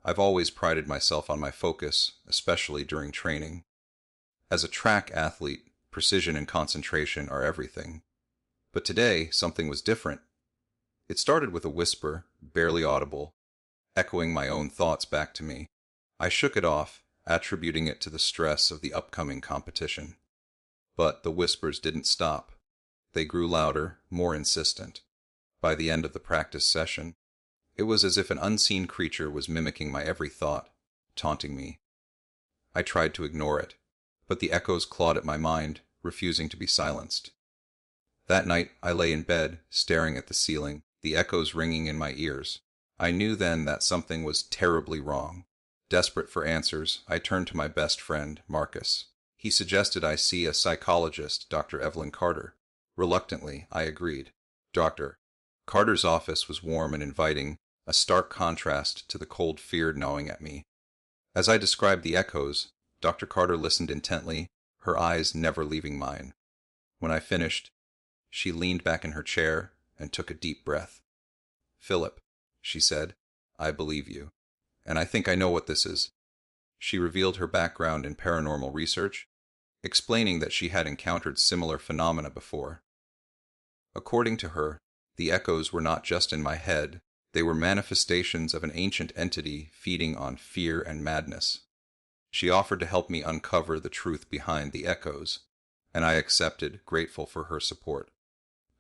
I've always prided myself on my focus, especially during training. As a track athlete, precision and concentration are everything. But today, something was different. It started with a whisper, barely audible, echoing my own thoughts back to me. I shook it off, attributing it to the stress of the upcoming competition. But the whispers didn't stop. They grew louder, more insistent. By the end of the practice session, it was as if an unseen creature was mimicking my every thought, taunting me. I tried to ignore it, but the echoes clawed at my mind, refusing to be silenced. That night I lay in bed, staring at the ceiling, the echoes ringing in my ears. I knew then that something was terribly wrong. Desperate for answers, I turned to my best friend, Marcus. He suggested I see a psychologist, Dr. Evelyn Carter. Reluctantly, I agreed. Dr. Carter's office was warm and inviting, a stark contrast to the cold fear gnawing at me. As I described the echoes, Dr. Carter listened intently, her eyes never leaving mine. When I finished, she leaned back in her chair and took a deep breath. "Philip," she said, "I believe you. And I think I know what this is." She revealed her background in paranormal research, explaining that she had encountered similar phenomena before. According to her, the echoes were not just in my head, they were manifestations of an ancient entity feeding on fear and madness. She offered to help me uncover the truth behind the echoes, and I accepted, grateful for her support.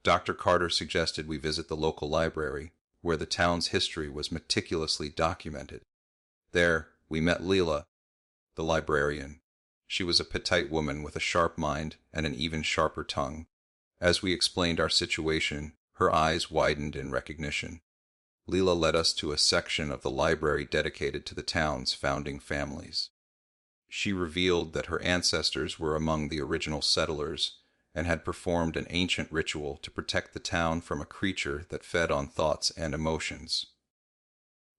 Dr. Carter suggested we visit the local library, where the town's history was meticulously documented. There, we met Leela, the librarian. She was a petite woman with a sharp mind and an even sharper tongue. As we explained our situation, her eyes widened in recognition. Leela led us to a section of the library dedicated to the town's founding families. She revealed that her ancestors were among the original settlers and had performed an ancient ritual to protect the town from a creature that fed on thoughts and emotions.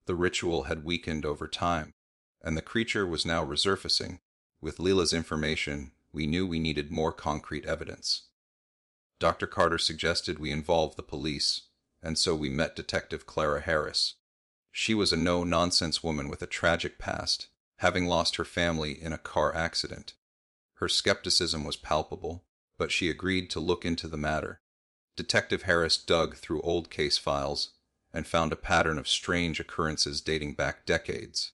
The ritual had weakened over time, and the creature was now resurfacing. With Leela's information, we knew we needed more concrete evidence. Dr. Carter suggested we involve the police, and so we met Detective Clara Harris. She was a no-nonsense woman with a tragic past, having lost her family in a car accident. Her skepticism was palpable, but she agreed to look into the matter. Detective Harris dug through old case files and found a pattern of strange occurrences dating back decades.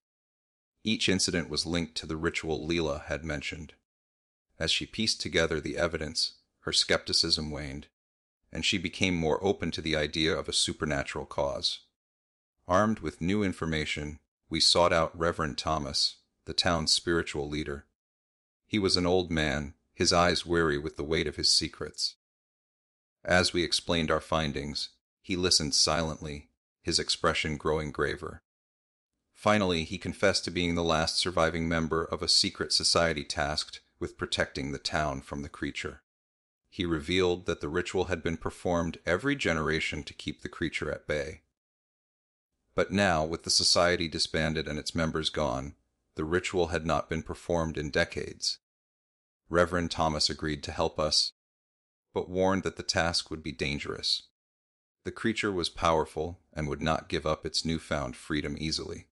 Each incident was linked to the ritual Leela had mentioned. As she pieced together the evidence, her skepticism waned, and she became more open to the idea of a supernatural cause. Armed with new information, we sought out Reverend Thomas, the town's spiritual leader. He was an old man, his eyes weary with the weight of his secrets. As we explained our findings, he listened silently, his expression growing graver. Finally, he confessed to being the last surviving member of a secret society tasked with protecting the town from the creature. He revealed that the ritual had been performed every generation to keep the creature at bay. But now, with the society disbanded and its members gone, the ritual had not been performed in decades. Reverend Thomas agreed to help us, but warned that the task would be dangerous. The creature was powerful and would not give up its newfound freedom easily.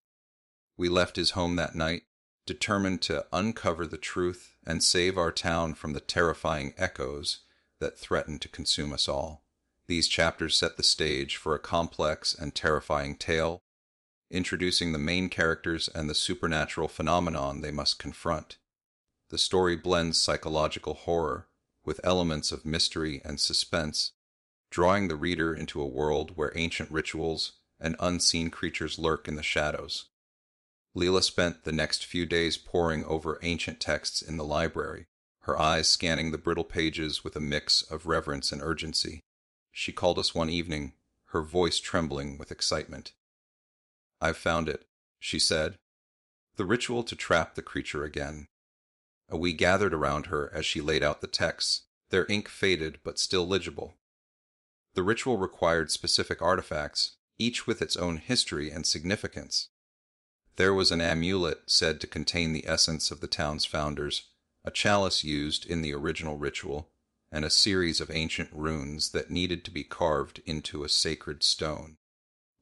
We left his home that night, determined to uncover the truth and save our town from the terrifying echoes that threatened to consume us all. These chapters set the stage for a complex and terrifying tale, introducing the main characters and the supernatural phenomenon they must confront. The story blends psychological horror with elements of mystery and suspense, drawing the reader into a world where ancient rituals and unseen creatures lurk in the shadows. Leela spent the next few days poring over ancient texts in the library, her eyes scanning the brittle pages with a mix of reverence and urgency. She called us one evening, her voice trembling with excitement. "I've found it," she said. "The ritual to trap the creature again." We gathered around her as she laid out the texts, their ink faded but still legible. The ritual required specific artifacts, each with its own history and significance. There was an amulet said to contain the essence of the town's founders, a chalice used in the original ritual, and a series of ancient runes that needed to be carved into a sacred stone.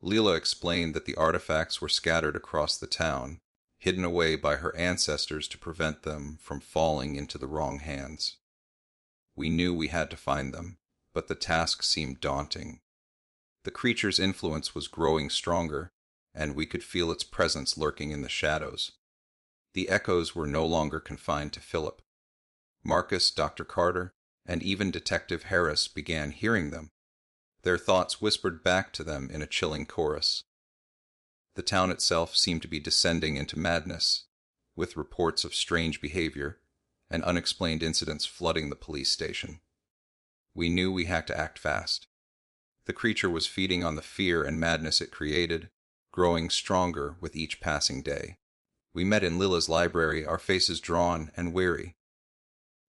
Leela explained that the artifacts were scattered across the town, hidden away by her ancestors to prevent them from falling into the wrong hands. We knew we had to find them, but the task seemed daunting. The creature's influence was growing stronger, and we could feel its presence lurking in the shadows. The echoes were no longer confined to Philip. Marcus, Dr. Carter, and even Detective Harris began hearing them. Their thoughts whispered back to them in a chilling chorus. The town itself seemed to be descending into madness, with reports of strange behavior and unexplained incidents flooding the police station. We knew we had to act fast. The creature was feeding on the fear and madness it created, growing stronger with each passing day. We met in Lila's library, our faces drawn and weary.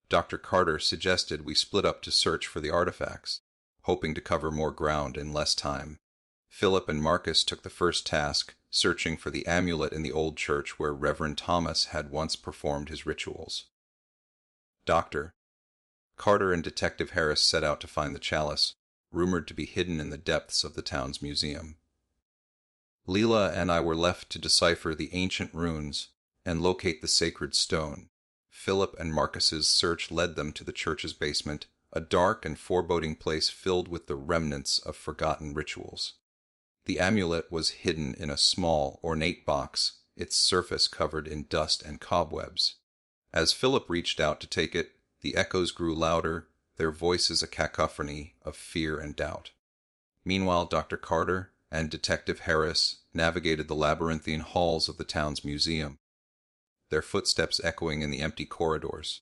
Dr. Carter suggested we split up to search for the artifacts, hoping to cover more ground in less time. Philip and Marcus took the first task, searching for the amulet in the old church where Reverend Thomas had once performed his rituals. Dr. Carter and Detective Harris set out to find the chalice, rumored to be hidden in the depths of the town's museum. Leela and I were left to decipher the ancient runes and locate the sacred stone. Philip and Marcus's search led them to the church's basement, a dark and foreboding place filled with the remnants of forgotten rituals. The amulet was hidden in a small, ornate box, its surface covered in dust and cobwebs. As Philip reached out to take it, the echoes grew louder, their voices a cacophony of fear and doubt. Meanwhile, Dr. Carter and Detective Harris navigated the labyrinthine halls of the town's museum, their footsteps echoing in the empty corridors.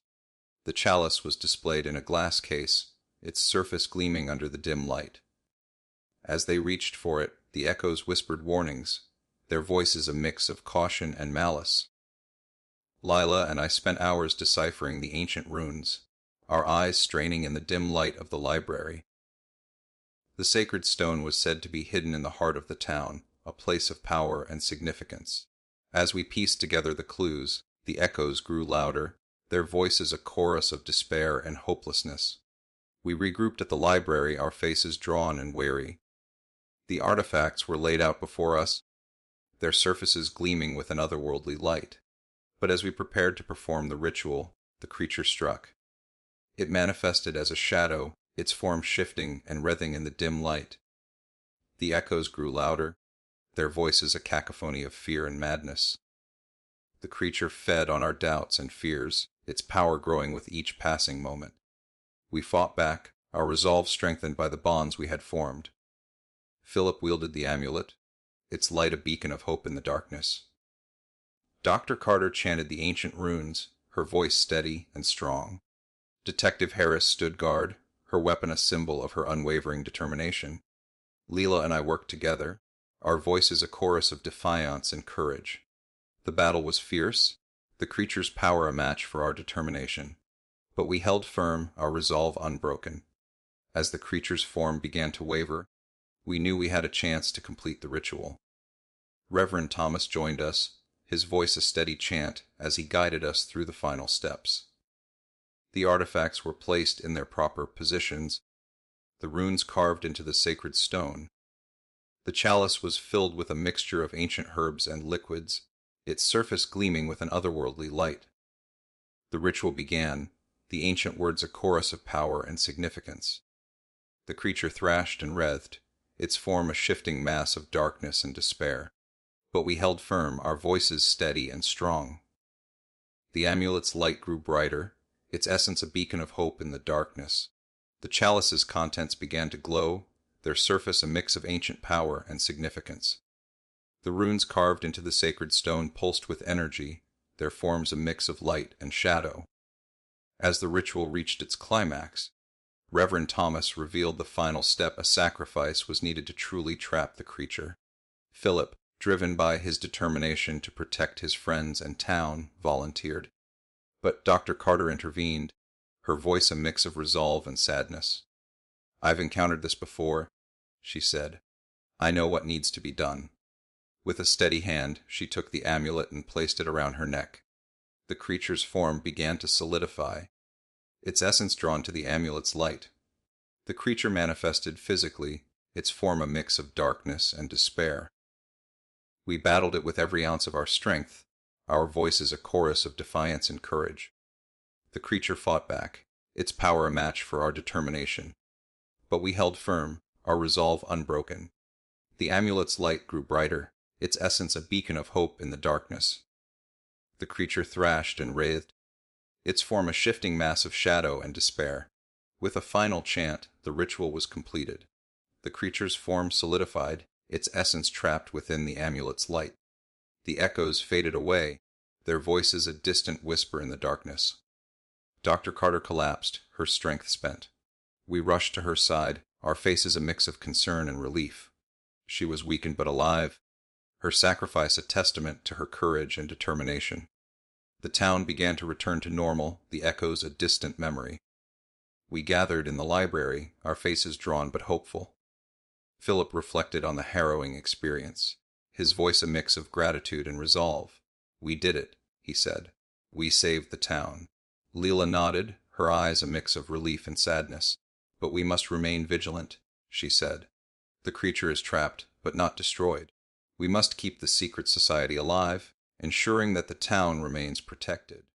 The chalice was displayed in a glass case, its surface gleaming under the dim light. As they reached for it, the echoes whispered warnings, their voices a mix of caution and malice. Lila and I spent hours deciphering the ancient runes, our eyes straining in the dim light of the library. The sacred stone was said to be hidden in the heart of the town, a place of power and significance. As we pieced together the clues, the echoes grew louder, their voices a chorus of despair and hopelessness. We regrouped at the library, our faces drawn and weary. The artifacts were laid out before us, their surfaces gleaming with an otherworldly light. But as we prepared to perform the ritual, the creature struck. It manifested as a shadow, its form shifting and writhing in the dim light. The echoes grew louder, their voices a cacophony of fear and madness. The creature fed on our doubts and fears, its power growing with each passing moment. We fought back, our resolve strengthened by the bonds we had formed. Philip wielded the amulet, its light a beacon of hope in the darkness. Dr. Carter chanted the ancient runes, her voice steady and strong. Detective Harris stood guard, her weapon a symbol of her unwavering determination. Leela and I worked together, our voices a chorus of defiance and courage. The battle was fierce, the creature's power a match for our determination. But we held firm, our resolve unbroken. As the creature's form began to waver, we knew we had a chance to complete the ritual. Reverend Thomas joined us, his voice a steady chant as he guided us through the final steps. The artifacts were placed in their proper positions, the runes carved into the sacred stone. The chalice was filled with a mixture of ancient herbs and liquids, its surface gleaming with an otherworldly light. The ritual began, the ancient words a chorus of power and significance. The creature thrashed and writhed, its form a shifting mass of darkness and despair. But we held firm, our voices steady and strong. The amulet's light grew brighter, its essence a beacon of hope in the darkness. The chalice's contents began to glow, their surface a mix of ancient power and significance. The runes carved into the sacred stone pulsed with energy, their forms a mix of light and shadow. As the ritual reached its climax, Reverend Thomas revealed the final step: a sacrifice was needed to truly trap the creature. Philip, driven by his determination to protect his friends and town, volunteered. But Dr. Carter intervened, her voice a mix of resolve and sadness. "I've encountered this before," she said. "I know what needs to be done." With a steady hand, she took the amulet and placed it around her neck. The creature's form began to solidify, its essence drawn to the amulet's light. The creature manifested physically, its form a mix of darkness and despair. We battled it with every ounce of our strength, our voices a chorus of defiance and courage. The creature fought back, its power a match for our determination. But we held firm, our resolve unbroken. The amulet's light grew brighter, its essence a beacon of hope in the darkness. The creature thrashed and writhed, its form a shifting mass of shadow and despair. With a final chant, the ritual was completed. The creature's form solidified, its essence trapped within the amulet's light. The echoes faded away, their voices a distant whisper in the darkness. Dr. Carter collapsed, her strength spent. We rushed to her side, our faces a mix of concern and relief. She was weakened but alive, her sacrifice a testament to her courage and determination. The town began to return to normal, the echoes a distant memory. We gathered in the library, our faces drawn but hopeful. Philip reflected on the harrowing experience, his voice a mix of gratitude and resolve. "We did it," he said. "We saved the town." Leela nodded, her eyes a mix of relief and sadness. "But we must remain vigilant," she said. "The creature is trapped, but not destroyed. We must keep the secret society alive, ensuring that the town remains protected."